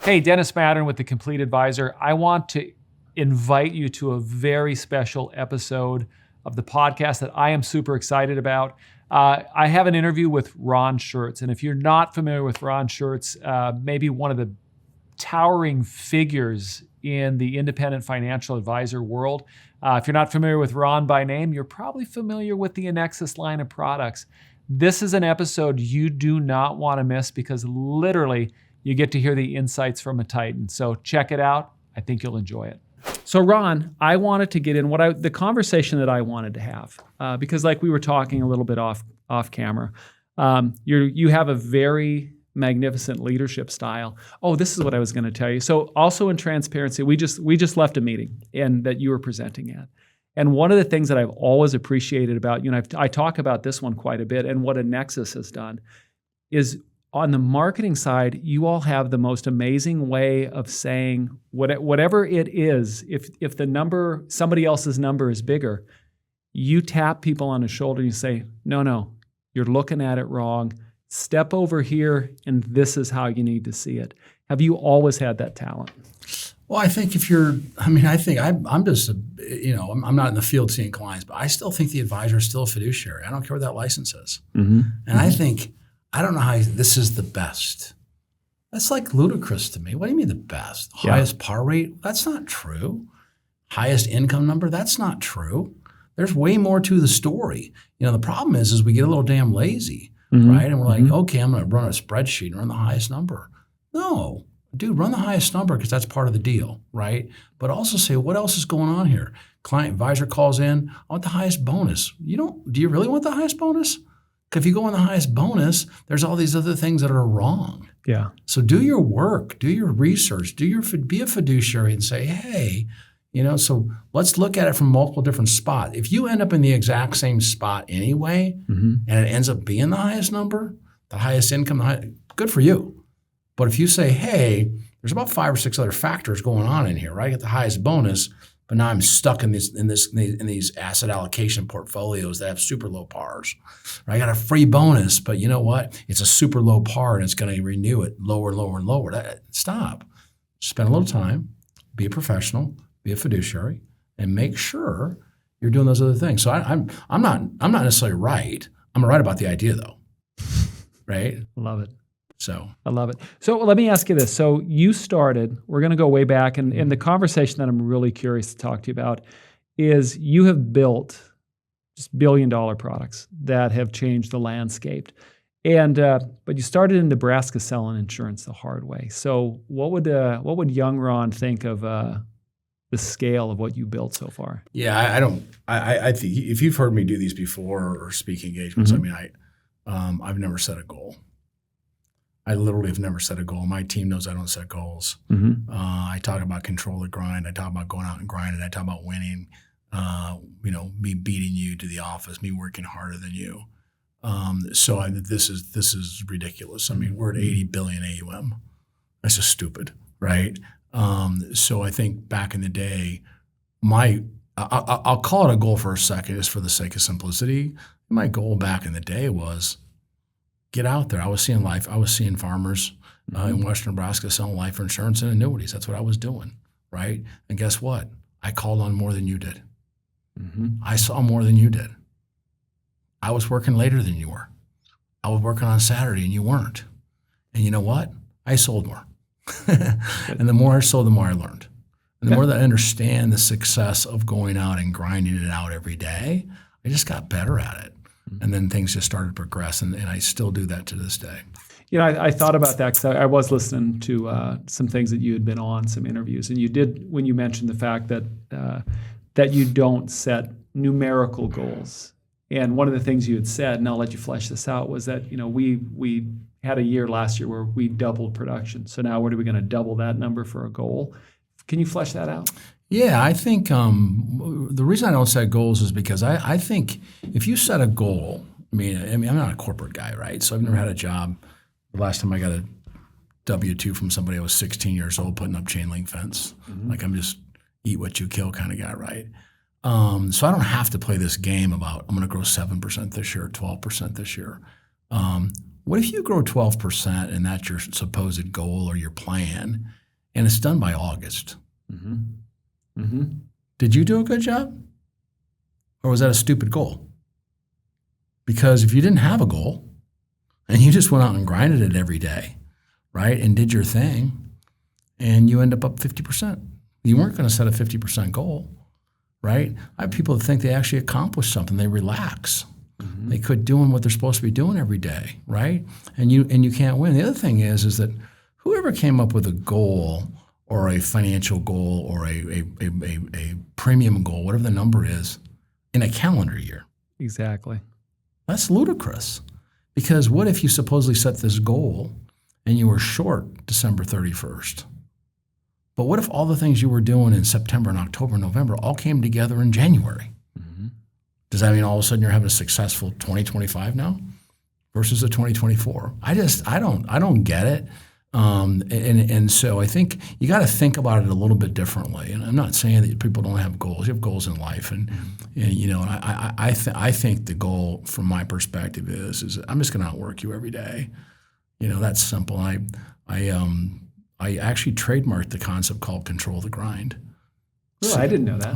Hey, Dennis Mattern with The Complete Advisor. I want to invite you to a very special episode of the podcast that I am super excited about. I have an interview with Ron Shurts. And if you're not familiar with Ron Shurts, maybe one of the towering figures in the independent financial advisor world. If you're not familiar with Ron by name, you're probably familiar with the Annexus line of products. This is an episode you do not want to miss because literally you get to hear the insights from a Titan. So check it out. I think you'll enjoy it. So Ron, I wanted to get in the conversation that I wanted to have because like we were talking a little bit off camera, you have a very magnificent leadership style. Oh, this is what I was going to tell you. So also in transparency, we just left a meeting and that you were presenting at. And one of the things that I've always appreciated about you, and I talk about this one quite a bit, and what Annexus has done is on the marketing side, you all have the most amazing way of saying whatever it is, if the number, somebody else's number is bigger, you tap people on the shoulder and you say, no, you're looking at it wrong. Step over here and this is how you need to see it. Have you always had that talent? Well, I think I'm just, I'm not in the field seeing clients, but I still think the advisor is still a fiduciary. I don't care what that license is. Mm-hmm. And I think, I don't know how this is the best. That's like ludicrous to me. What do you mean the best? Highest par rate? That's not true. Highest income number? That's not true. There's way more to the story. The problem is we get a little damn lazy, right? And we're like, okay, I'm going to run a spreadsheet and run the highest number. No, dude, run the highest number because that's part of the deal, right? But also say, what else is going on here? Client advisor calls in, I want the highest bonus. Do you really want the highest bonus? If you go on the highest bonus, there's all these other things that are wrong. Yeah. So do your work, do your research, be a fiduciary and say, hey, so let's look at it from multiple different spots. If you end up in the exact same spot anyway, and it ends up being the highest number, the highest income, good for you. But if you say, hey, there's about 5 or 6 other factors going on in here, right? I get the highest bonus, but now I'm stuck in these asset allocation portfolios that have super low pars. Right? I got a free bonus, but you know what? It's a super low par and it's going to renew it lower and lower and lower. Stop. Spend a little time, be a professional, be a fiduciary, and make sure you're doing those other things. So I'm not necessarily right. I'm right about the idea though. Right? Love it. I love it. So let me ask you this. So you started, we're going to go way back, and the conversation that I'm really curious to talk to you about is you have built just billion-dollar products that have changed the landscape. And but you started in Nebraska selling insurance the hard way. So what would young Ron think of the scale of what you built so far? Yeah, I think if you've heard me do these before or speak engagements, I've never set a goal. I literally have never set a goal. My team knows I don't set goals. I talk about control the grind. I talk about going out and grinding. I talk about winning. Me beating you to the office, me working harder than you. This is ridiculous. I mean, we're at 80 billion AUM. That's just stupid, right? So I think back in the day, I'll call it a goal for a second, just for the sake of simplicity. My goal back in the day was get out there. I was seeing farmers in western Nebraska selling life insurance and annuities. That's what I was doing, right? And guess what? I called on more than you did. I saw more than you did. I was working later than you were. I was working on Saturday and you weren't. And you know what? I sold more. And the more I sold, the more I learned. And the more that I understand the success of going out and grinding it out every day, I just got better at it. And then things just started to progress, and I still do that to this day. I thought about that because I was listening to some things that you had been on, some interviews, and you did when you mentioned the fact that you don't set numerical goals. And one of the things you had said, and I'll let you flesh this out, was that we had a year last year where we doubled production. So now what are we going to double that number for a goal? Can you flesh that out? Yeah, I think the reason I don't set goals is because I think if you set a goal, I mean, I'm not a corporate guy, right? So I've never had a job. The last time I got a W-2 from somebody, I was 16 years old putting up chain link fence. Like I'm just eat what you kill kind of guy, right? So I don't have to play this game about I'm going to grow 7% this year, 12% this year. What if you grow 12% and that's your supposed goal or your plan, and it's done by August? Did you do a good job? Or was that a stupid goal? Because if you didn't have a goal and you just went out and grinded it every day, right, and did your thing, and you end up 50%, you weren't going to set a 50% goal, right? I have people that think they actually accomplished something. They relax. They quit doing what they're supposed to be doing every day, right? And you can't win. The other thing is that whoever came up with a goal or a financial goal or a premium goal, whatever the number is, in a calendar year. Exactly. That's ludicrous. Because what if you supposedly set this goal and you were short December 31st? But what if all the things you were doing in September and October and November all came together in January? Does that mean all of a sudden you're having a successful 2025 now versus a 2024? I don't get it. And so I think you got to think about it a little bit differently. And I'm not saying that people don't have goals. You have goals in life, and I think the goal from my perspective is I'm just going to outwork you every day. That's simple. I actually trademarked the concept called control the grind. Really? I didn't know that.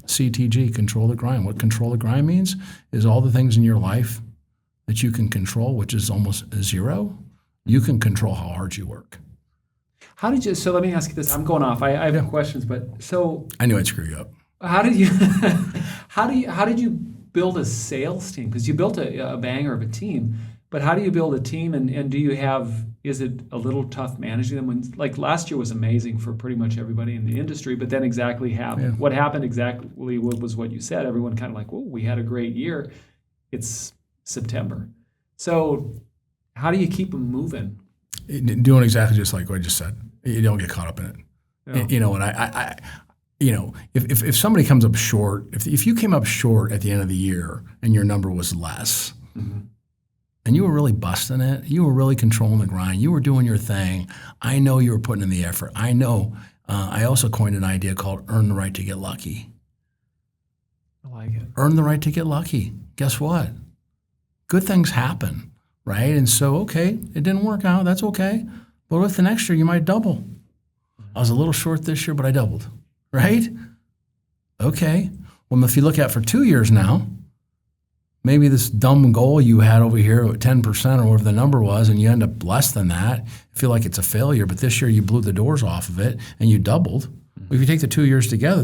CTG, control the grind. What control the grind means is all the things in your life that you can control, which is almost zero. You can control how hard you work. So let me ask you this. I'm going off. I have questions, but so. I knew I'd screw you up. How did you build a sales team? Because you built a banger of a team, but how do you build a team, and is it a little tough managing them? When, like, last year was amazing for pretty much everybody in the industry, but then what happened exactly was what you said. Everyone kind of like, well, we had a great year. It's September. So how do you keep them moving? Doing exactly just like what I just said. You don't get caught up in it. Yeah. If somebody comes up short, if you came up short at the end of the year and your number was less, and you were really busting it, you were really controlling the grind, you were doing your thing, I know you were putting in the effort. I know. I also coined an idea called earn the right to get lucky. I like it. Earn the right to get lucky. Guess what? Good things happen, right? And so, okay, it didn't work out. That's okay. But what if the next year you might double? I was a little short this year, but I doubled, right? Okay. Well, if you look at for 2 years now, maybe this dumb goal you had over here at 10% or whatever the number was, and you end up less than that, you feel like it's a failure, but this year you blew the doors off of it and you doubled. Well, if you take the 2 years together,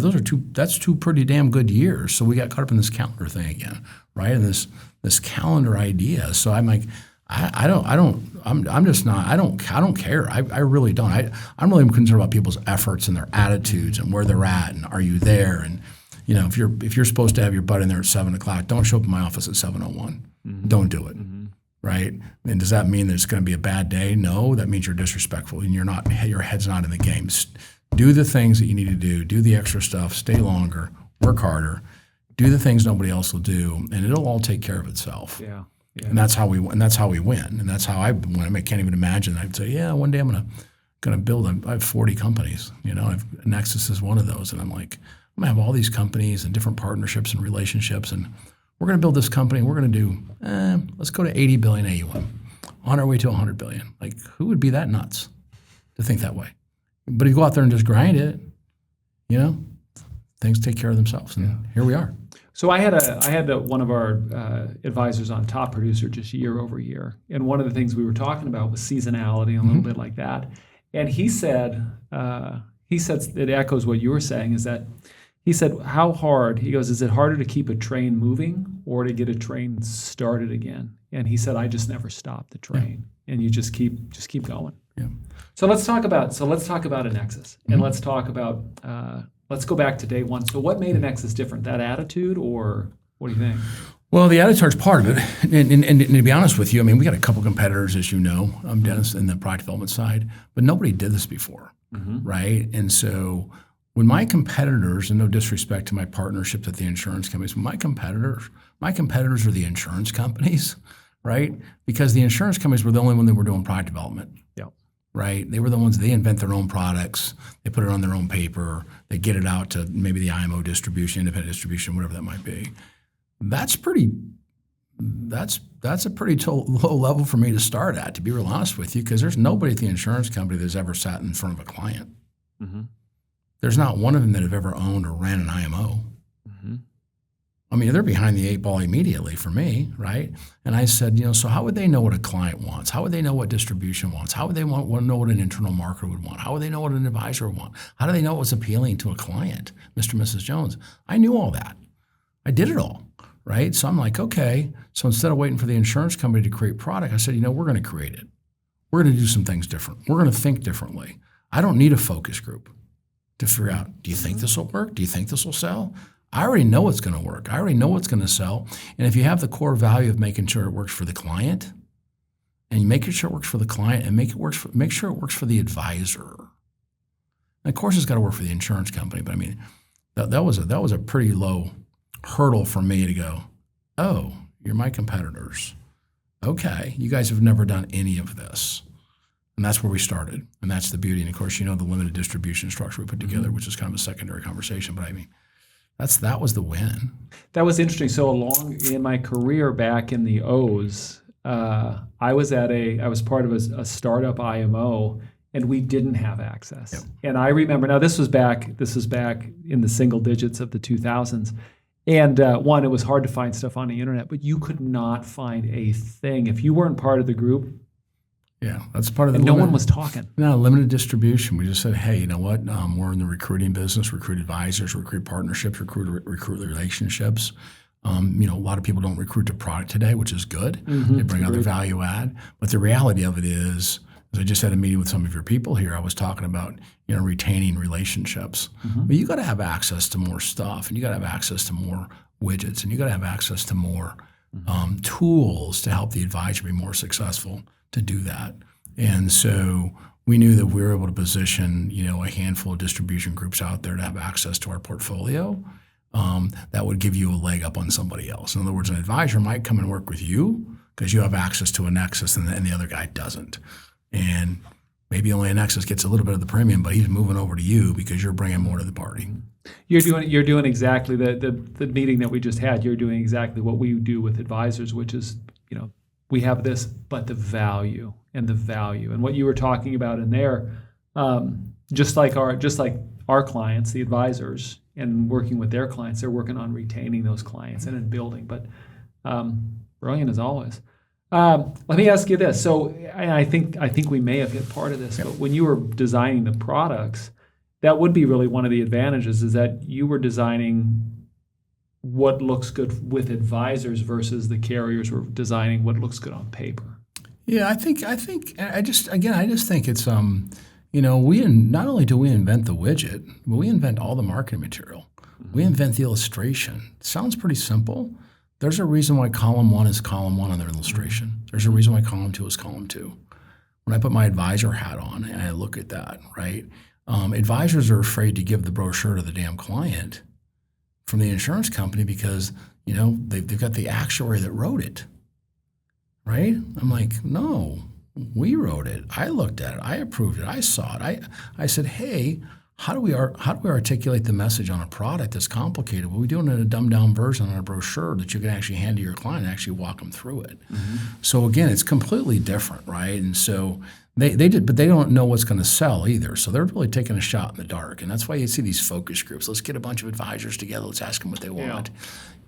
that's two pretty damn good years. So we got caught up in this calendar thing again, right? And this calendar idea. So I'm like, I don't care. I really don't. I'm really concerned about people's efforts and their attitudes and where they're at and are you there? And if you're supposed to have your butt in there at 7:00, don't show up in my office at 7:01. Don't do it, right? And does that mean that it's going to be a bad day? No, that means you're disrespectful and your head's not in the game. Do the things that you need to do. Do the extra stuff. Stay longer. Work harder. Do the things nobody else will do, and it'll all take care of itself. Yeah. And that's how we win. And that's how I win. I can't even imagine. I'd say, yeah, one day I'm gonna build. I have 40 companies. Annexus is one of those, and I'm like, I'm gonna have all these companies and different partnerships and relationships, and we're gonna build this company. And we're gonna do, let's go to 80 billion AUM, on our way to 100 billion. Like, who would be that nuts to think that way? But if you go out there and just grind it, things take care of themselves, and here we are. So I had one of our advisors on, top producer, just year over year, and one of the things we were talking about was seasonality and a little bit like that. And he said it echoes what you were saying. Is that he said, how hard? He goes, is it harder to keep a train moving or to get a train started again? And he said, I just never stop the train, and you just keep going. Yeah. So let's talk about Annexus, and let's talk about. Let's go back to day one. So what made Annexus different? That attitude, or what do you think? Well, the attitude's part of it. And to be honest with you, we got a couple competitors, as you know, Dennis, in the product development side, but nobody did this before, right? And so when my competitors, and no disrespect to my partnerships at the insurance companies, my competitors are the insurance companies, right? Because the insurance companies were the only one that were doing product development. Right? They were the ones, they invent their own products, they put it on their own paper, they get it out to maybe the IMO distribution, independent distribution, whatever that might be. That's pretty that's a pretty low level for me to start at, to be real honest with you, because there's nobody at the insurance company that's ever sat in front of a client. Mm-hmm. There's not one of them that have ever owned or ran an IMO. Mm-hmm. I mean, they're behind the eight ball immediately for me, right? And I said, so how would they know what a client wants? How would they know what distribution wants? How would they know what an internal marketer would want? How would they know what an advisor would want? How do they know what's appealing to a client, Mr. and Mrs. Jones? I knew all that. I did it all, right? So I'm like, okay. So instead of waiting for the insurance company to create product, I said, we're going to create it. We're going to do some things different. We're going to think differently. I don't need a focus group to figure out, do you think this will work? Do you think this will sell? I already know it's going to work. I already know what's going to sell. And if you have the core value of making sure it works for the client, and you make sure it works for the client, and make sure it works for the advisor. And of course, it's got to work for the insurance company. But I mean, that was a pretty low hurdle for me to go, oh, you're my competitors. Okay, you guys have never done any of this. And that's where we started. And that's the beauty. And of course, the limited distribution structure we put together, which is kind of a secondary conversation. But I mean, that was the win. That was interesting. So along in my career back in the O's, I was part of a startup IMO, and we didn't have access. Yep. And I remember, now this was back in the single digits of the 2000s. And one, it was hard to find stuff on the internet, but you could not find a thing if you weren't part of the group. Yeah, that's part of the. And no one was talking. No, limited distribution. We just said, hey, you know what? We're in the recruiting business, recruit advisors, recruit partnerships, recruit relationships. A lot of people don't recruit to product today, which is good. Mm-hmm. They bring other value add. But the reality of it is, as I just had a meeting with some of your people here, I was talking about retaining relationships. Mm-hmm. But you got to have access to more stuff, and you got to have access to more widgets, and you got to have access to more tools to help the advisor be more successful to do that. And so we knew that we were able to position, a handful of distribution groups out there to have access to our portfolio that would give you a leg up on somebody else. In other words, an advisor might come and work with you because you have access to Annexus and the other guy doesn't. And maybe only Annexus gets a little bit of the premium, but he's moving over to you because you're bringing more to the party. You're doing exactly the meeting that we just had. You're doing exactly what we do with advisors, which is, we have this, but the value and what you were talking about in there, just like our clients, the advisors, and working with their clients, they're working on retaining those clients and in building. But brilliant as always. Let me ask you this. So I think we may have hit part of this, but when you were designing the products, that would be really one of the advantages, is that you were designing what looks good with advisors versus the carriers were designing what looks good on paper. Yeah, I just think it's we not only do we invent the widget, but we invent all the marketing material. Mm-hmm. We invent the illustration. It sounds pretty simple. There's a reason why column 1 is column 1 on their illustration. Mm-hmm. There's a reason why column 2 is column 2. When I put my advisor hat on and I look at that, right? Advisors are afraid to give the brochure to the damn client from the insurance company because, they've got the actuary that wrote it, right? I'm like, no, we wrote it. I looked at it. I approved it. I saw it. I said, hey, how do we articulate the message on a product that's complicated? Well, we do it in a dumbed down version on a brochure that you can actually hand to your client and actually walk them through it. Mm-hmm. So again, it's completely different, right? And so they did, but they don't know what's going to sell either. So they're really taking a shot in the dark. And that's why you see these focus groups. Let's get a bunch of advisors together. Let's ask them what they want. Yeah.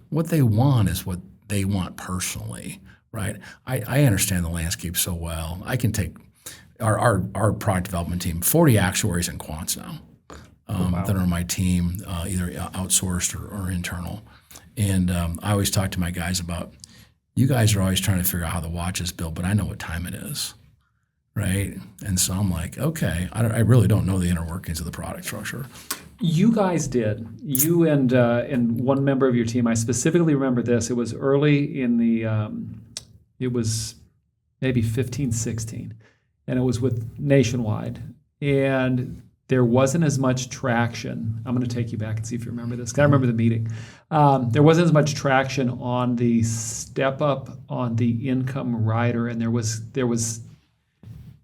What they want is what they want personally, right? I understand the landscape so well. I can take our product development team, 40 actuaries and quants now that are on my team, either outsourced or internal. And I always talk to my guys about, you guys are always trying to figure out how the watch is built, but I know what time it is. Right. And so I'm like, okay, I really don't know the inner workings of the product structure. You guys did. You and one member of your team, I specifically remember this. It was early in it was maybe 15, 16, and it was with Nationwide. And there wasn't as much traction. I'm going to take you back and see if you remember this, because I remember the meeting. There wasn't as much traction on the step up on the income rider, and there was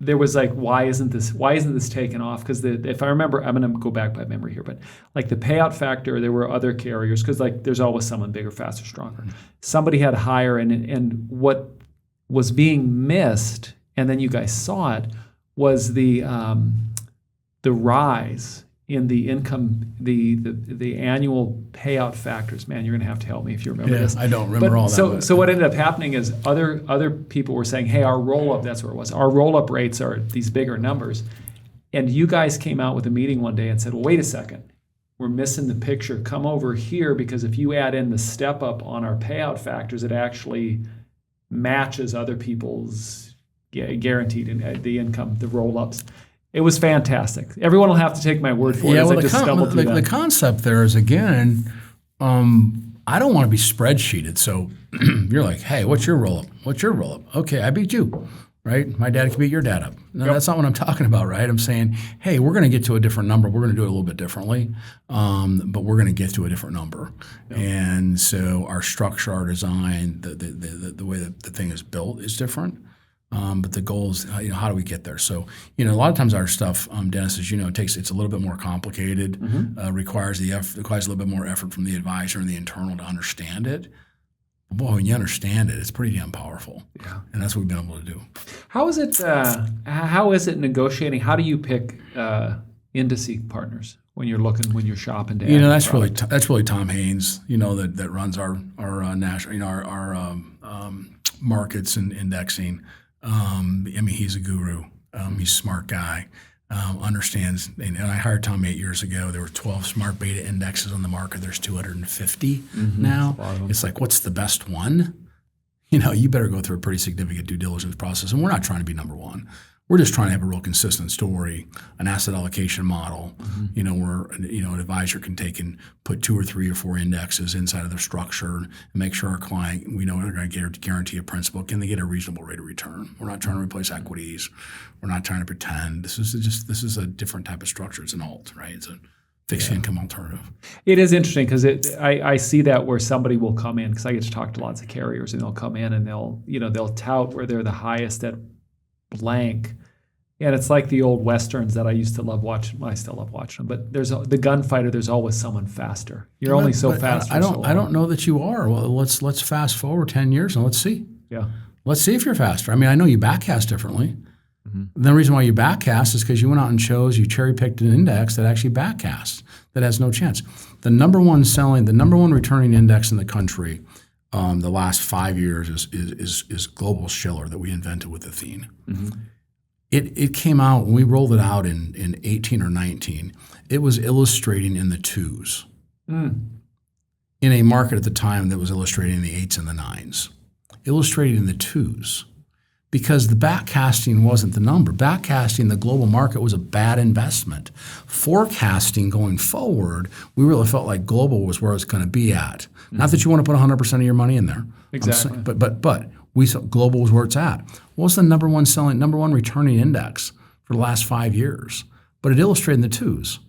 there was like, why isn't this taken off? Because if I remember, I'm going to go back by memory here, but like the payout factor, there were other carriers because like there's always someone bigger, faster, stronger. Somebody had higher, and what was being missed, and then you guys saw it, was the rise in the income, the annual payout factors. Man, you're going to have to help me if you remember this. I don't remember all that. So what ended up happening is other people were saying, hey, our roll-up, that's where it was. Our roll-up rates are these bigger numbers. And you guys came out with a meeting one day and said, well, wait a second. We're missing the picture. Come over here, because if you add in the step up on our payout factors, it actually matches other people's guaranteed the income, the roll-ups. It was fantastic. Everyone will have to take my word for it. As I just stumbled through that. The concept there is, again, I don't want to be spreadsheeted. So you're like, hey, what's your roll-up? What's your roll-up? Okay, I beat you, right? My dad can beat your dad up. No, That's not what I'm talking about, right? I'm saying, hey, we're going to get to a different number. We're going to do it a little bit differently, but we're going to get to a different number. Yep. And so our structure, our design, the way that the thing is built is different. But the goal is, how do we get there? So, a lot of times our stuff, Dennis, as you know, it's a little bit more complicated, requires a little bit more effort from the advisor and the internal to understand it. But boy, when you understand it, it's pretty damn powerful. Yeah. And that's what we've been able to do. How is it negotiating? How do you pick indice partners when you're shopping to that's really Tom Haynes, that runs our national, our markets and indexing. He's a guru. He's a smart guy, understands. And I hired Tom 8 years ago. There were 12 smart beta indexes on the market. There's 250 now. It's like, what's the best one? You better go through a pretty significant due diligence process. And we're not trying to be number one. We're just trying to have a real consistent story, an asset allocation model, where an advisor can take and put 2 or 3 or 4 indexes inside of their structure and make sure our client, we know they're going to guarantee a principal. Can they get a reasonable rate of return? We're not trying to replace equities. We're not trying to pretend. This is a different type of structure. It's an alt, right? It's a fixed income alternative. It is interesting because I see that where somebody will come in, because I get to talk to lots of carriers, and they'll come in and they'll tout where they're the highest at blank, and it's like the old westerns that I used to love watching. Well, I still love watching them, but there's the gunfighter. There's always someone faster. You're only so fast. I don't know that you are. Well, let's fast forward 10 years and let's see. Yeah. Let's see if you're faster. I know you backcast differently. The reason why you backcast is because you went out and you cherry picked an index that actually backcasts, that has no chance. The number one returning index in the country, the last 5 years is Global Shiller that we invented with Athene. It came out when we rolled it out in 18 or 19. It was illustrating in the 2s in a market at the time that was illustrating in the 8s and the 9s. Illustrating in the 2s. Because the backcasting wasn't the number. Backcasting the global market was a bad investment. Forecasting going forward, we really felt like global was where it was going to be at. Not that you want to put 100% of your money in there. Exactly. But we saw global was where it's at. What was the number one returning index for the last 5 years? But it illustrated in the 2s.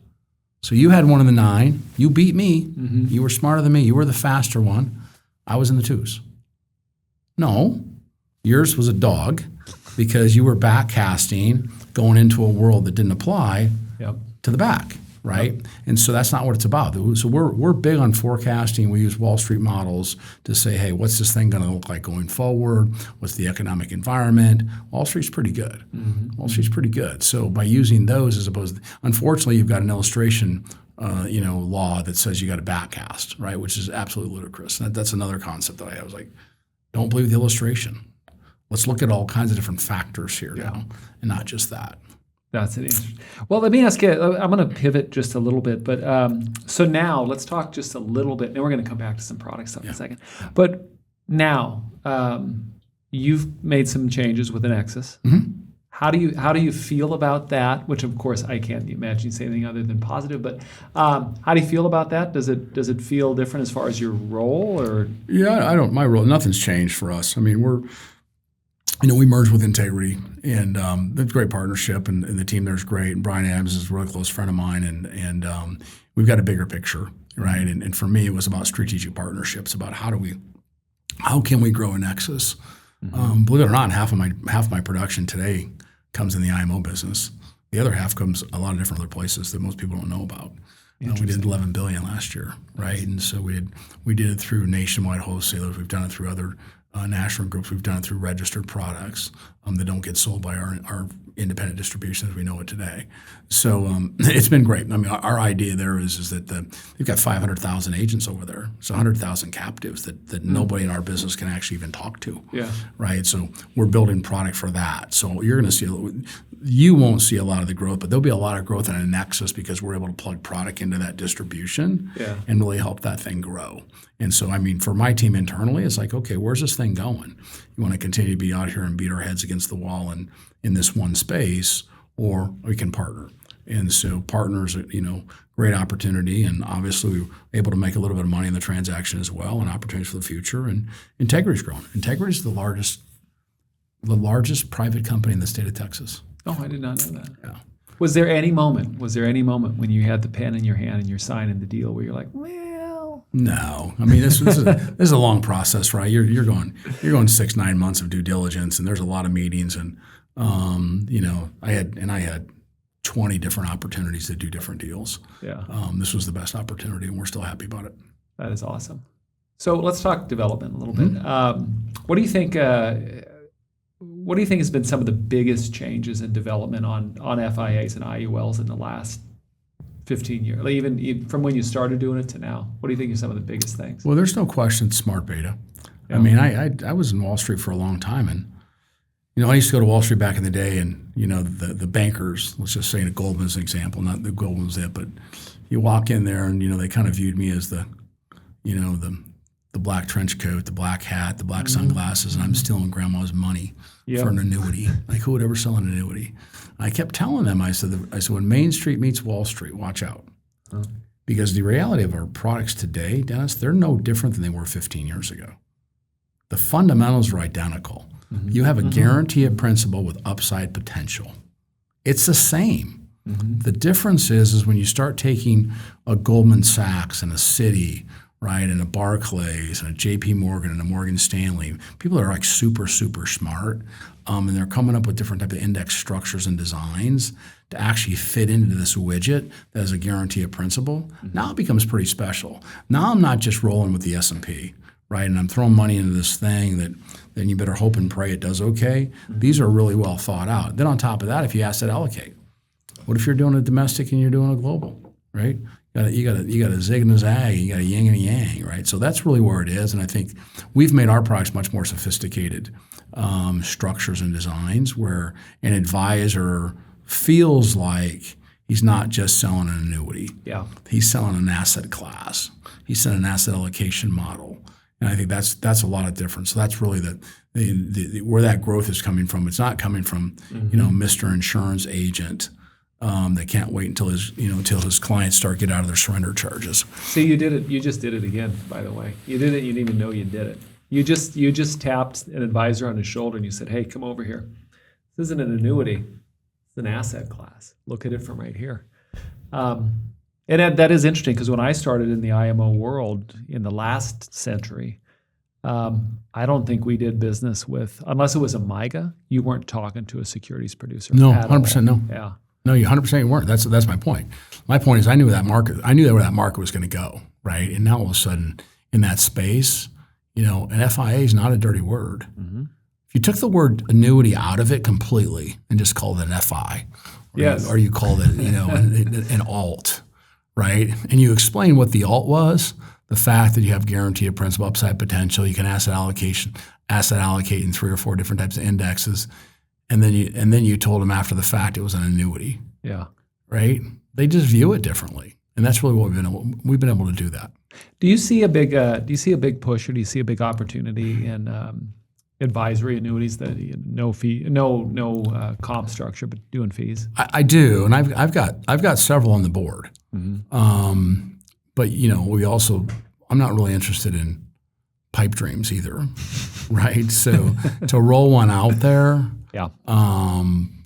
So you had one in the 9. You beat me. You were smarter than me. You were the faster one. I was in the 2s. No. Yours was a dog because you were backcasting going into a world that didn't apply to the back, right? Yep. And so that's not what it's about. So we're big on forecasting. We use Wall Street models to say, hey, what's this thing going to look like going forward? What's the economic environment? Wall Street's pretty good. Wall Street's pretty good. So by using those as opposed to, unfortunately, you've got an illustration law that says you got to backcast, right? Which is absolutely ludicrous. That's another concept that I was like, don't believe the illustration. Let's look at all kinds of different factors here now, and not just that. That's it. Well, let me ask you, I'm going to pivot just a little bit, but so now let's talk just a little bit, and we're going to come back to some product stuff in a second. But now you've made some changes with Annexus. How do you feel about that? Which, of course, I can't imagine you say anything other than positive. But how do you feel about that? Does it feel different as far as your role, or? Yeah, I don't. My role, nothing's changed for us. I mean, we merged with Integrity, and it's a great partnership, and the team there's great. And Brian Adams is a really close friend of mine, and we've got a bigger picture, right? And for me, it was about strategic partnerships, about how can we grow Annexus. Believe it or not, half of my production today comes in the IMO business. The other half comes a lot of different other places that most people don't know about. We did $11 billion last year, right? And so we did it through nationwide wholesalers. We've done it through other national groups. We've done it through registered products that don't get sold by our independent distribution as we know it today. So it's been great. I mean, our idea there is that we've got 500,000 agents over there. It's 100,000 captives that nobody in our business can actually even talk to. Yeah. Right. So we're building product for that. So you're going to see you won't see a lot of the growth, but there'll be a lot of growth in Annexus because we're able to plug product into that distribution and really help that thing grow. And so, I mean, for my team internally, it's like, okay, where's this thing going? You want to continue to be out here and beat our heads against the wall and in this one space, or we can partner. And so partners, great opportunity, and obviously we were able to make a little bit of money in the transaction as well, and opportunities for the future. And Integrity's growing. Integrity is the largest private company in the state of Texas. Oh, I did not know that. Yeah. Was there any moment when you had the pen in your hand and you're signing the deal where you're like, well? No. I mean, this is a long process, right? You're going 6-9 months of due diligence, and there's a lot of meetings, and I had 20 different opportunities to do different deals. Yeah. This was the best opportunity, and we're still happy about it. That is awesome. So let's talk development a little bit. What do you think? What do you think has been some of the biggest changes in development on FIAs and IULs in the last 15 years, like even from when you started doing it to now? What do you think are some of the biggest things? Well, there's no question smart beta. Yeah. I mean, I was in Wall Street for a long time, and I used to go to Wall Street back in the day, and the bankers, let's just say Goldman as an example, not that Goldman's it, but you walk in there, and they kind of viewed me as the black trench coat, the black hat, the black sunglasses, and I'm stealing grandma's money for an annuity. Like, who would ever sell an annuity? I kept telling them, I said, when Main Street meets Wall Street, watch out. Because the reality of our products today, Dennis, they're no different than they were 15 years ago. The fundamentals are identical. You have a guarantee of principal with upside potential. It's the same. The difference is when you start taking a Goldman Sachs and a Citi, right, and a Barclays and a JP Morgan and a Morgan Stanley, people are like super, super smart, and they're coming up with different type of index structures and designs to actually fit into this widget that has a guarantee of principal. Now it becomes pretty special. Now I'm not just rolling with the S&P, right, and I'm throwing money into this thing that then you better hope and pray it does okay. These are really well thought out. Then on top of that, if you asset allocate, what if you're doing a domestic and you're doing a global, right? You got a zig and a zag, you got a yin and a yang, right? So that's really where it is, and I think we've made our products much more sophisticated structures and designs where an advisor feels like he's not just selling an annuity. Yeah, he's selling an asset class. He's selling an asset allocation model, and I think that's a lot of difference. So that's really the where that growth is coming from. It's not coming from Mr. Insurance Agent. They can't wait until his clients start get out of their surrender charges. See, you did it. You just did it again. By the way, you did it. You didn't even know you did it. You just tapped an advisor on his shoulder and you said, "Hey, come over here. This isn't an annuity. It's an asset class. Look at it from right here." And that is interesting because when I started in the IMO world in the last century, I don't think we did business with, unless it was a MIGA, you weren't talking to a securities producer. No, 100% no. Yeah. No, you 100% you weren't. That's my point. My point is I knew where that market was going to go, right? And now all of a sudden in that space, an FIA is not a dirty word. If you took the word annuity out of it completely and just called it an FI, or you called it an alt, right? And you explain what the alt was, the fact that you have guarantee of principal upside potential, you can asset allocate in 3 or 4 different types of indexes. And then you told them after the fact it was an annuity. Yeah. Right? They just view it differently. And that's really what we've been able to do that. Do you see a big push, or do you see a big opportunity in advisory annuities that no fee, no comp structure, but doing fees? I do, and I've got several on the board. But we also, I'm not really interested in pipe dreams either, right? So to roll one out there,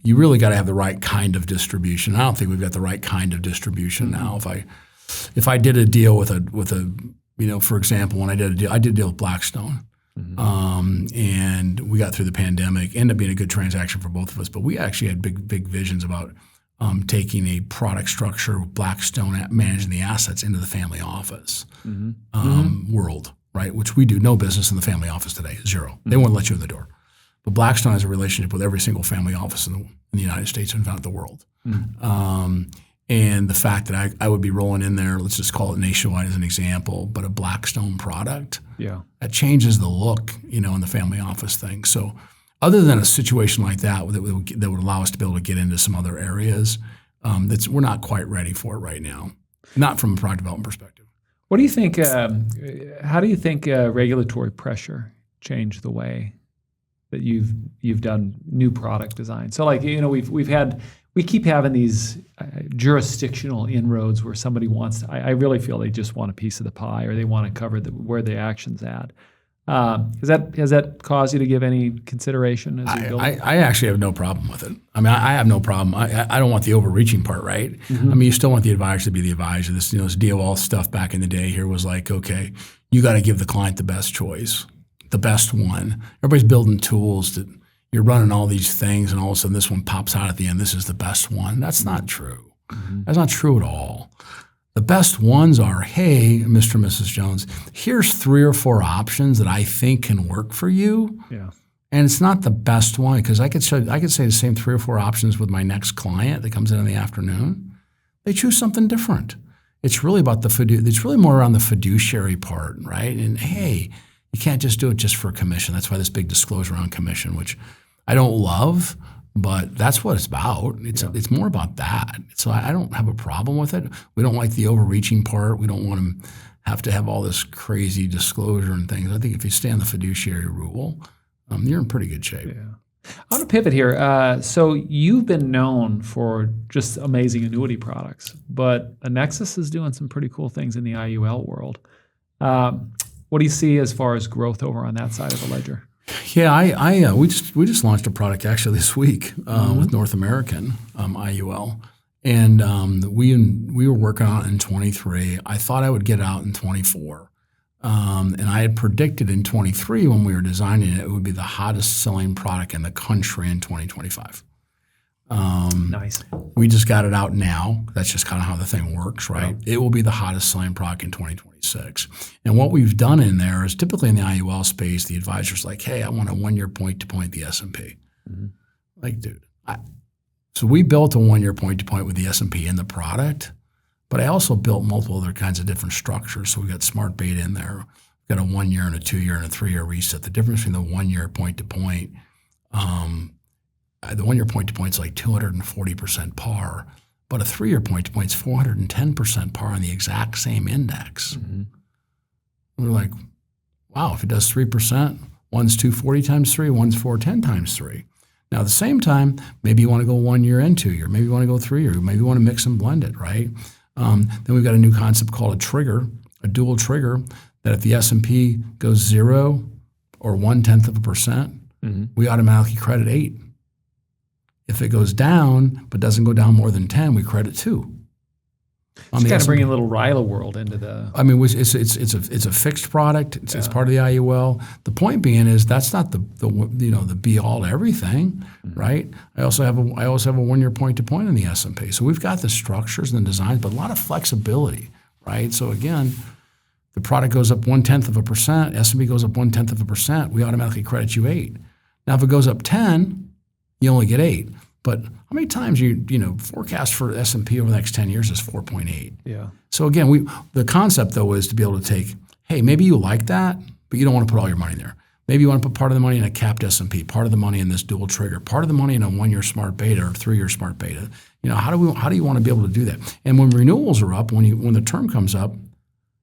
you really got to have the right kind of distribution. I don't think we've got the right kind of distribution now. If I did a deal with a for example, when I did a deal with Blackstone, And we got through the pandemic, ended up being a good transaction for both of us. But we actually had big visions about taking a product structure, Blackstone managing the assets into the family office world, right? Which we do no business in the family office today, zero. They won't let you in the door. But Blackstone has a relationship with every single family office in the United States and the world. And the fact that I would be rolling in there, let's just call it nationwide as an example, but a Blackstone product, that changes the look, in the family office thing. So other than a situation like that would allow us to be able to get into some other areas, we're not quite ready for it right now, not from a product development perspective. What do you think, how do you think regulatory pressure changed the way that you've done new product design? So we keep having these jurisdictional inroads where somebody wants to, I really feel they just want a piece of the pie, or they want to cover where the action's at. Has that caused you to give any consideration as you build? I actually have no problem with it. I mean, I have no problem. I don't want the overreaching part, right? I mean, you still want the advisor to be the advisor. This DOL stuff back in the day here was like, okay, you got to give the client the best choice, the best one. Everybody's building tools that you're running all these things, and all of a sudden this one pops out at the end. This is the best one. That's not true. That's not true at all. The best ones are, hey, Mr. and Mrs. Jones, here's 3 or 4 options that I think can work for you. Yeah. And it's not the best one, because I could say the same 3 or 4 options with my next client that comes in the afternoon. They choose something different. It's really about it's really more around the fiduciary part, right? And hey, you can't just do it just for commission. That's why this big disclosure on commission, which I don't love, but that's what it's about. It's more about that. So I don't have a problem with it. We don't like the overreaching part. We don't want to have all this crazy disclosure and things. I think if you stay on the fiduciary rule, you're in pretty good shape. Yeah. I want to pivot here. So you've been known for just amazing annuity products, but Annexus is doing some pretty cool things in the IUL world. What do you see as far as growth over on that side of the ledger? Yeah, we just launched a product actually this week with North American IUL, and we were working on it in 23. I thought I would get it out in 24, and I had predicted in 23 when we were designing it would be the hottest selling product in the country in 2025. Nice. We just got it out now. That's just kind of how the thing works, right? Yeah. It will be the hottest selling product in 2026. And what we've done in there is typically in the IUL space, the advisor's like, hey, I want a 1-year point-to-point the S&P. Like, dude. So we built a 1-year point-to-point with the S&P in the product, but I also built multiple other kinds of different structures. So we got smart beta in there. We've got a 1-year and a 2-year and a 3-year reset. The difference between the 1-year point-to-point, the 1-year point-to-point is like 240% par, but a 3-year point-to-point is 410% par on the exact same index. We're like, wow, if it does 3%, one's 240 times 3, one's 410 times 3. Now, at the same time, maybe you want to go 1 year and 2 year, maybe you want to go 3 year, maybe you want to mix and blend it, right? Then we've got a new concept called a trigger, a dual trigger, that if the S&P goes 0 or 0.1%, we automatically credit 8. If it goes down, but doesn't go down more than 10, we credit 2. It's kind of bringing a little RILA world into the. I mean, it's a fixed product. It's part of the IUL. The point being is that's not the be all to everything, right? I also have a 1-year point to point in the S&P. So we've got the structures and the designs, but a lot of flexibility, right? So again, the product goes up 0.1%, S&P goes up 0.1%, we automatically credit you 8. Now if it goes up 10. You only get 8. But how many times forecast for S&P over the next 10 years is 4.8. Yeah. So again, the concept though is to be able to take, hey, maybe you like that, but you don't want to put all your money there. Maybe you want to put part of the money in a capped S&P, part of the money in this dual trigger, part of the money in a 1-year smart beta or 3-year smart beta. How do you want to be able to do that? And when renewals are up, when the term comes up,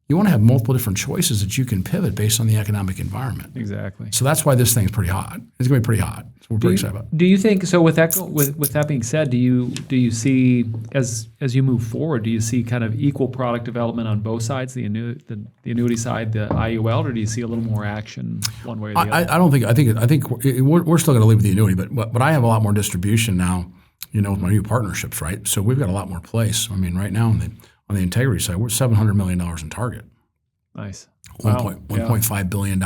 you want to have multiple different choices that you can pivot based on the economic environment. Exactly. So that's why this thing's pretty hot. It's going to be pretty hot. So we're pretty excited about it. Do you think so? With that being said, do you see as you move forward, do you see kind of equal product development on both sides, the annuity side, the IUL, or do you see a little more action one way or the other? I don't think. I think we're still going to leave with the annuity, but I have a lot more distribution now. With my new partnerships, right? So we've got a lot more place. I mean, right now on the integrity side, we're $700 million in target. Nice. $1.5 billion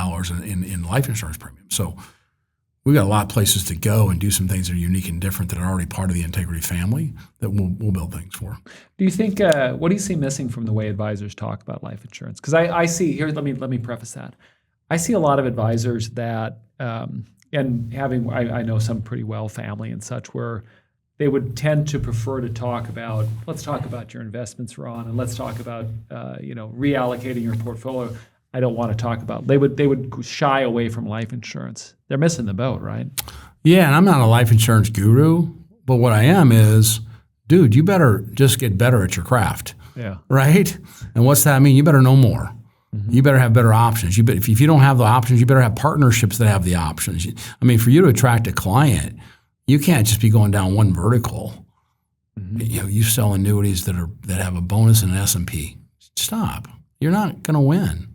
in life insurance premium. So we've got a lot of places to go and do some things that are unique and different that are already part of the Integrity family that we'll build things for. Do you think, what do you see missing from the way advisors talk about life insurance? Because I see, here, let me preface that. I see a lot of advisors that, and I know some pretty well, family and such, where they would tend to prefer to talk about, let's talk about your investments, Ron, and let's talk about, reallocating your portfolio. I don't want to talk about. They would shy away from life insurance. They're missing the boat, right? Yeah, and I'm not a life insurance guru, but what I am is, dude, you better just get better at your craft. Yeah. Right? And what's that mean? You better know more. Mm-hmm. You better have better options. If you don't have the options, you better have partnerships that have the options. I mean, for you to attract a client, you can't just be going down one vertical. Mm-hmm. You sell annuities that have a bonus and an S&P. Stop. You're not going to win.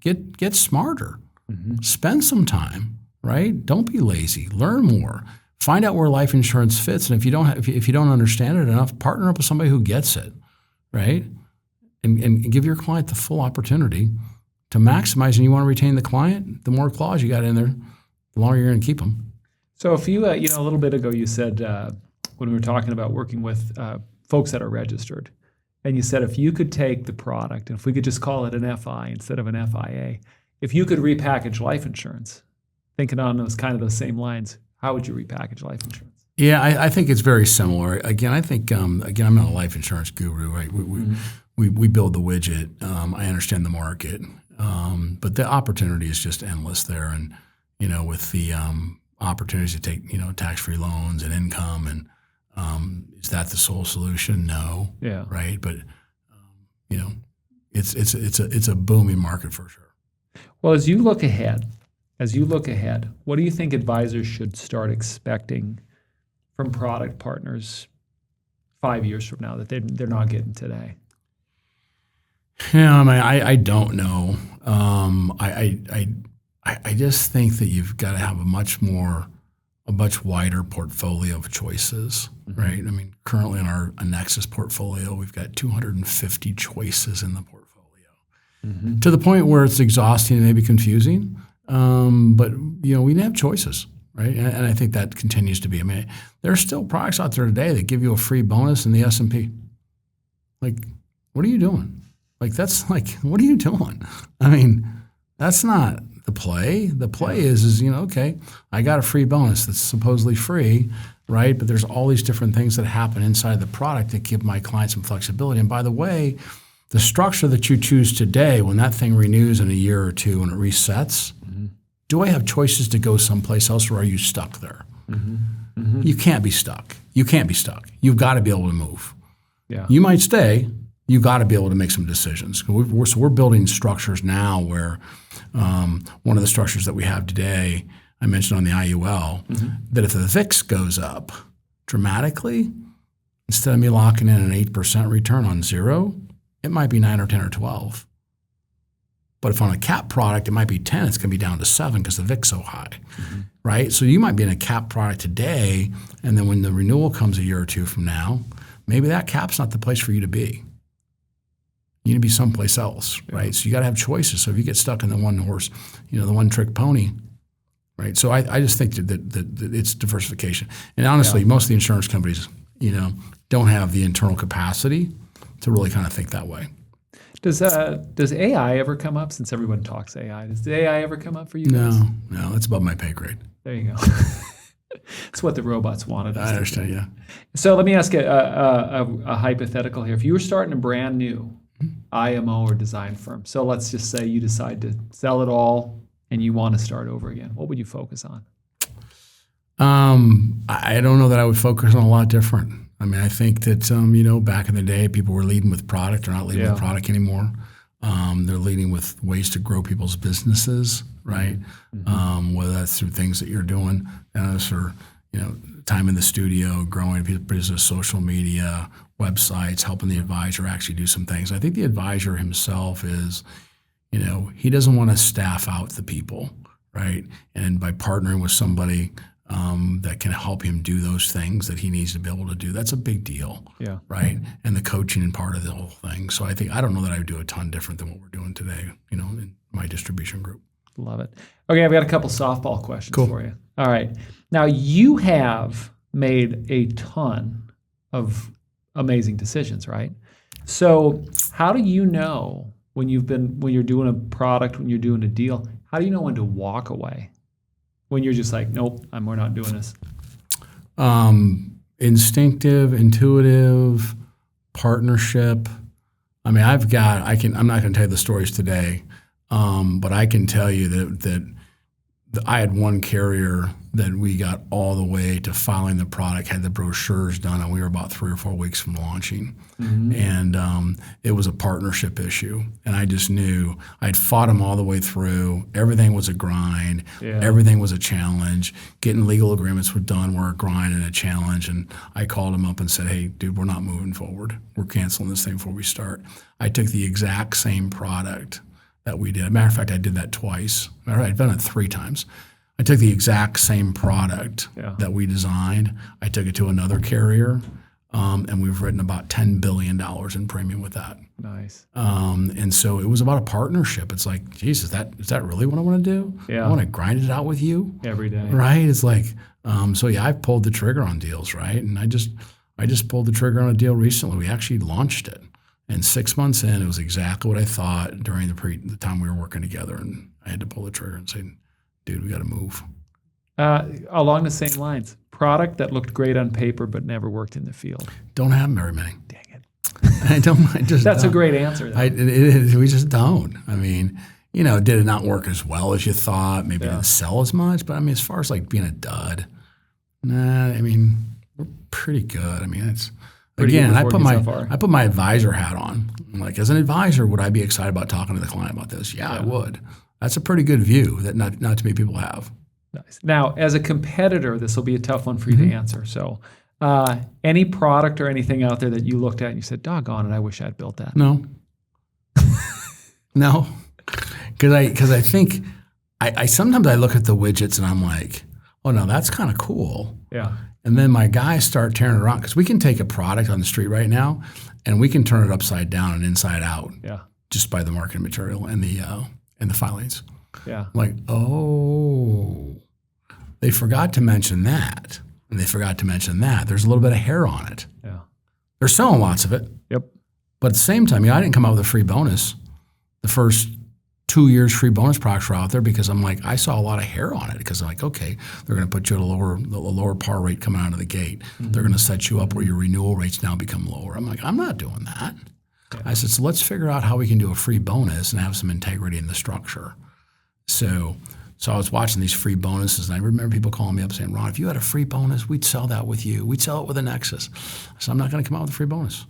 Get smarter. Mm-hmm. Spend some time, right? Don't be lazy. Learn more. Find out where life insurance fits, and if you don't understand it enough, partner up with somebody who gets it, right? And give your client the full opportunity to maximize. And you want to retain the client, the more clause you got in there, the longer you're going to keep them. So if you, a little bit ago, you said when we were talking about working with folks that are registered, and you said if you could take the product, and if we could just call it an FI instead of an FIA, if you could repackage life insurance, thinking on those same lines, how would you repackage life insurance? Yeah, I think it's very similar. Again, I think I'm not a life insurance guru, right? We build the widget. I understand the market, but the opportunity is just endless there. And with the opportunities to take tax-free loans and income, and is that the sole solution? No. Yeah. Right. But it's a booming market for sure. Well, as you look ahead, what do you think advisors should start expecting from product partners 5 years from now that they're not getting today? Yeah, I don't know. I just think that you've got to have a much wider portfolio of choices, mm-hmm. right? I mean, currently in our Annexus portfolio, we've got 250 choices in the portfolio, mm-hmm. to the point where it's exhausting and maybe confusing. But we have choices, right? And I think that continues to be. I mean, there are still products out there today that give you a free bonus in the S&P. Like, what are you doing? What are you doing? I mean, that's not the play. The play is okay, I got a free bonus that's supposedly free, right? But there's all these different things that happen inside the product that give my client some flexibility. And by the way, the structure that you choose today, when that thing renews in a year or two and it resets, mm-hmm. do I have choices to go someplace else, or are you stuck there? Mm-hmm. Mm-hmm. You can't be stuck. You've got to be able to move. Yeah. You might stay. You got to be able to make some decisions. We're building structures now where one of the structures that we have today, I mentioned on the IUL, mm-hmm. that if the VIX goes up dramatically, instead of me locking in an 8% return on zero, it might be 9 or 10 or 12. But if on a cap product, it might be 10, it's going to be down to 7 because the VIX so high, mm-hmm. right? So you might be in a cap product today, and then when the renewal comes a year or two from now, maybe that cap's not the place for you to be. You need to be someplace else, right? So you got to have choices. So if you get stuck in the one horse, the one trick pony, right? So I just think that it's diversification. And honestly, most of the insurance companies, don't have the internal capacity to really kind of think that way. Does AI ever come up? Since everyone talks AI, does the AI ever come up for you guys? No, that's above my pay grade. There you go. It's what the robots wanted us I understand, to do. yeah. So let me ask a hypothetical here. If you were starting a brand new IMO or design firm, so let's just say you decide to sell it all and you want to start over again, what would you focus on? I don't know that I would focus on a lot different. I mean, I think that, back in the day, people were leading with product. They're not leading with product anymore. They're leading with ways to grow people's businesses, right? Mm-hmm. Whether that's through things that you're doing, or time in the studio, growing business, social media, websites, helping the advisor actually do some things. I think the advisor himself is, he doesn't want to staff out the people, right? And by partnering with somebody that can help him do those things that he needs to be able to do. That's a big deal, Yeah. right? And the coaching and part of the whole thing. So I don't know that I would do a ton different than what we're doing today, in my distribution group. Love it. Okay, I've got a couple softball questions Cool. for you. All right. Now, you have made a ton of amazing decisions, right? So how do you know when you're doing a product, when you're doing a deal, how do you know when to walk away? When you're just like, nope, we're not doing this. Instinctive, intuitive, partnership. I mean, I'm not going to tell you the stories today, but I can tell you that I had one carrier that we got all the way to filing the product, had the brochures done, and we were about 3 or 4 weeks from launching. Mm-hmm. And it was a partnership issue. And I just knew I'd fought them all the way through. Everything was a grind. Yeah. Everything was a challenge. Getting legal agreements were done were a grind and a challenge. And I called him up and said, hey, dude, we're not moving forward. We're canceling this thing before we start. I took the exact same product that we did. As a matter of fact, I did that twice. I'd done it 3 times. I took the exact same product that we designed. I took it to another carrier, and we've written about $10 billion in premium with that. Nice. And so it was about a partnership. It's like, geez, is that really what I want to do? Yeah. I want to grind it out with you every day. Right? It's like, I've pulled the trigger on deals, right? And I just pulled the trigger on a deal recently. We actually launched it. And 6 months in, it was exactly what I thought during the time we were working together. And I had to pull the trigger and say, dude, we got to move. Along the same lines, product that looked great on paper but never worked in the field. Don't have very many. Dang it. That's a great answer. We just don't. I mean, did it not work as well as you thought? Maybe it didn't sell as much. But I mean, as far as like being a dud, we're pretty good. I mean, it's... Again, I put my advisor hat on. Like, as an advisor, would I be excited about talking to the client about this? Yeah, I would. That's a pretty good view that not too many people have. Nice. Now, as a competitor, this will be a tough one for you to answer. So, any product or anything out there that you looked at and you said, doggone it, I wish I'd built that? No. No. Because I think, I sometimes I look at the widgets and I'm like, oh, no, that's kind of cool. Yeah. And then my guys start tearing it around because we can take a product on the street right now and we can turn it upside down and inside out just by the marketing material and the filings. Yeah. I'm like, oh, they forgot to mention that. And they forgot to mention that. There's a little bit of hair on it. Yeah. They're selling lots of it. Yep. But at the same time, I didn't come out with a free bonus. The first 2 years free bonus products were out there because I'm like, I saw a lot of hair on it because I'm like, okay, they're going to put you at a lower par rate coming out of the gate. Mm-hmm. They're going to set you up where your renewal rates now become lower. I'm like, I'm not doing that. Yeah. I said, so let's figure out how we can do a free bonus and have some integrity in the structure. So I was watching these free bonuses, and I remember people calling me up saying, Ron, if you had a free bonus, we'd sell that with you. We'd sell it with Annexus. So I'm not going to come out with a free bonus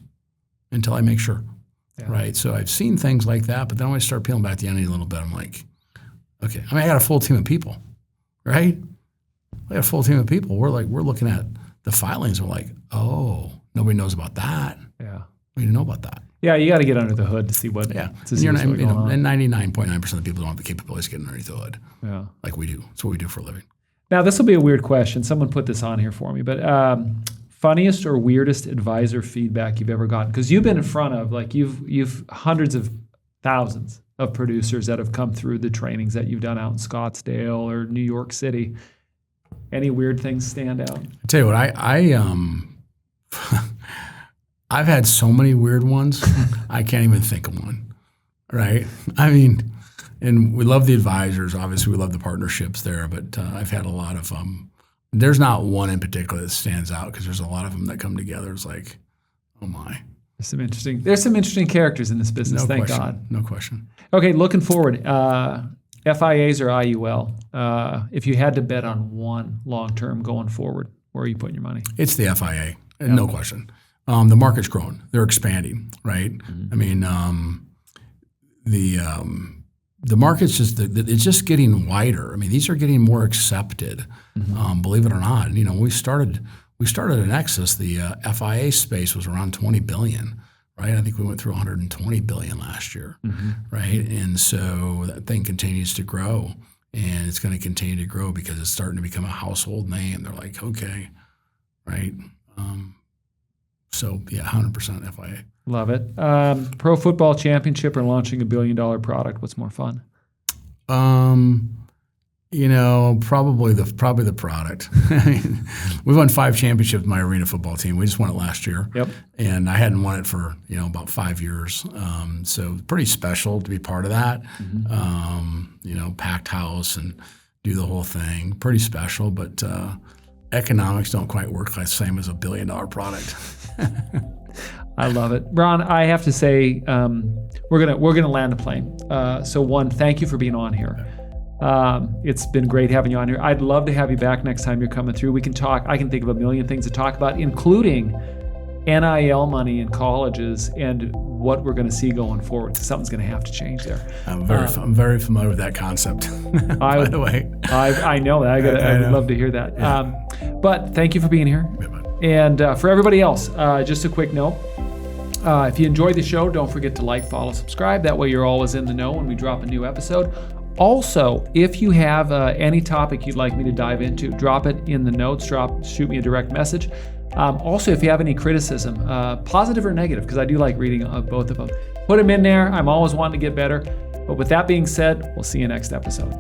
until I make sure. Yeah. Right. So I've seen things like that, but then when I start peeling back the onion a little bit, I'm like, okay. I got a full team of people, right? I got a full team of people. We're looking at the filings. We're like, oh, nobody knows about that. Yeah. We didn't know about that. Yeah, you got to get under the hood to see what. Yeah. To see what's going on. And 99.9% of the people don't have the capabilities of getting underneath the hood. Yeah. Like we do. That's what we do for a living. Now, this will be a weird question. Someone put this on here for me, but funniest or weirdest advisor feedback you've ever gotten? Because you've been in front of, like, you've hundreds of thousands of producers that have come through the trainings that you've done out in Scottsdale or New York City. Any weird things stand out? I tell you what, I've had so many weird ones, I can't even think of one, right? I mean, and we love the advisors. Obviously, we love the partnerships there, but I've had a lot of there's not one in particular that stands out because there's a lot of them that come together. It's like, oh my. There's some interesting characters in this business, no thank question. God. No question. Okay, looking forward, FIAs or IUL, if you had to bet on one long-term going forward, where are you putting your money? It's the FIA, no question. The market's growing. They're expanding, right? Mm-hmm. I mean, the market's it's just getting wider. I mean, these are getting more accepted, believe it or not. And, when we started Annexus, the FIA space was around $20 billion, right? I think we went through $120 billion last year, right? And so that thing continues to grow. and it's going to continue to grow because it's starting to become a household name. They're like, okay, right? So yeah, 100% FIA. Love it. Pro football championship or launching $1 billion product? What's more fun? Probably the product. I mean, we won 5 championships with my arena football team. We just won it last year. Yep. And I hadn't won it for, about 5 years. So pretty special to be part of that. Packed house and do the whole thing. Pretty special, but economics don't quite work the same as $1 billion product. I love it. Ron, I have to say, we're gonna land a plane. So one, thank you for being on here. It's been great having you on here. I'd love to have you back next time you're coming through. We can talk. I can think of a million things to talk about, including NIL money in colleges and what we're going to see going forward. Something's going to have to change there. I'm very familiar with that concept, by the way. I know that. I would love to hear that. Yeah. But thank you for being here. And for everybody else, just a quick note. If you enjoyed the show, don't forget to like, follow, subscribe. That way you're always in the know when we drop a new episode. Also, if you have any topic you'd like me to dive into, drop it in the notes, shoot me a direct message. Also, if you have any criticism, positive or negative, because I do like reading both of them, put them in there. I'm always wanting to get better. But with that being said, we'll see you next episode.